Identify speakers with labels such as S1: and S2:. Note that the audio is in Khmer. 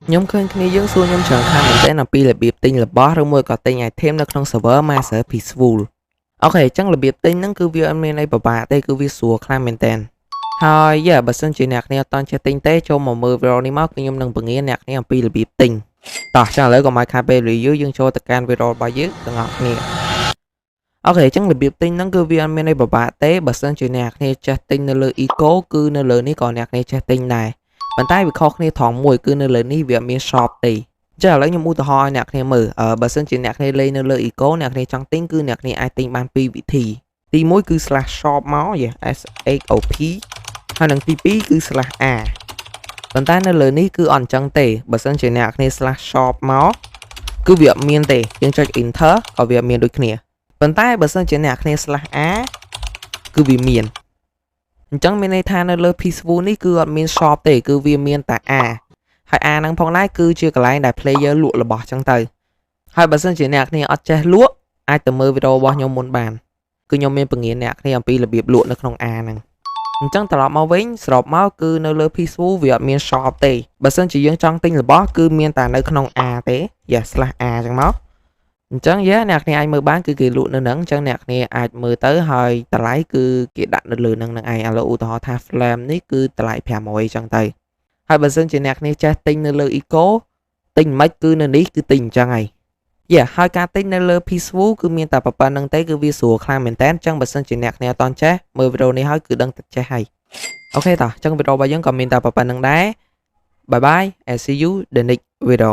S1: ខ្ញុំឃើញគ្នាយើងសួរខ្ញុំច្រើនខាងមែនទែនអំពីរបៀបទិញរបស់ឬមួយក៏ទិញ item នៅក្នុង server Master Peaceful អូខេអញ្ចឹងរបៀបទិញហ្នឹងគឺវាអត់មានអីពិបាកទេគឺវាស្រួលខ្លាំងមែនទែនហើយបើសិនជាអ្នកគ្នាអត់តន់ចេះទិញទេចូលមកមើល video នេះមកគឺខ្ញុំនឹងបង្រៀនអ្នកគ្នាអំពីរបៀបទិញតោះចឹងឥឡូវកុំឲ្យខាតពេល review យើងចូលទៅកាន់ video របស់យើងទាំងអស់គ្នាអូខេអញ្ចឹងរបៀបទិញហ្នឹងគឺវាអត់មានអីពិបាកទេបើសិនជាអ្នកគ្នាចេះទិញនៅលើ Eco គឺនៅលើនេះក៏អ្នកគ្នាចេះទិញដែរប៉ុន្តែវាខុសគ្នាត្រង់មួយគឺនៅលើនេះវាអត់មាន shop ទេចាឥឡូវខ្ញុំឧទាហរណ៍ឲ្យអ្នកគ្នាមើលបើសិនជាអ្នកគ្នាលេងនៅលើ Eco អ្នកគ្នាចង់ទិញគឺអ្នកគ្នាអាចទិញបានពីរវិធីទី1គឺ /shop មក SHOP ហើយនិងទី2គឺ /a ប៉ុន្តែនៅលើនេះគឺអត់អញ្ចឹងទេបើសិនជាអ្នកគ្នា /shop មកគឺវាអត់មានទេយើងចុច enter ក៏វាអត់មានដូចគ្នាប៉ុន្តែបើសិនជាអ្នកគ្នា /a គឺវាមានអញ្ចឹងមានន័យថានៅលើ Peaceful នេះគឺអត់មាន shop ទេគឺវាមានតែ a ហើយ a ហ្នឹងផងដែរគឺជាកន្លែងដែល player លក់របស់អញ្ចឹងទៅហើយបើសិនជាអ្នកគ្នាអត់ចេះលក់អាចទៅមើលវីដេអូរបស់ខ្ញុំមុនបានគឺខ្ញុំមានបង្រៀនអ្នកគ្នាអំពីរបៀបលក់នៅក្នុង a ហ្នឹងអញ្ចឹងត្រឡប់មកវិញសរុបមកគឺនៅលើ Peaceful វាអត់មាន shop ទេបើសិនជាយើងចង់ទិញរបស់គឺមានតែនៅក្នុង a ទេ /a អញ្ចឹងមកអញ្ចឹងអ្នកគ្នាអាចមើលបានគឺគេលក់នៅហ្នឹងអញ្ចឹងអ្នកគ្នាអាចមើលទៅហើយតម្លៃគឺគេដាក់នៅលើហ្នឹងឯងឥឡូវឧទាហរណ៍ថា flame នេះគឺតម្លៃ500អញ្ចឹងទៅហើយបើសិនជាអ្នកគ្នាចេះទិញនៅលើ Eco ទិញមិនគឺនៅនេះគឺទិញអញ្ចឹងហើយហើយការទិញនៅលើ Peaceful គឺមានតែប៉ុណ្្នឹងទេគឺវាស្រួលខ្លាំងមែនតើអញ្ចឹងបើសិនជាអ្នកគ្នាអត់តន់ចេះមើលវីដេអូនេះហើយគឺដឹងតែចេះហើយអូខេតោះអញ្ចឹងវីដេអូរបស់យើងក៏មានតែប៉ុណ្្នឹងដែរ Bye bye and see you the next video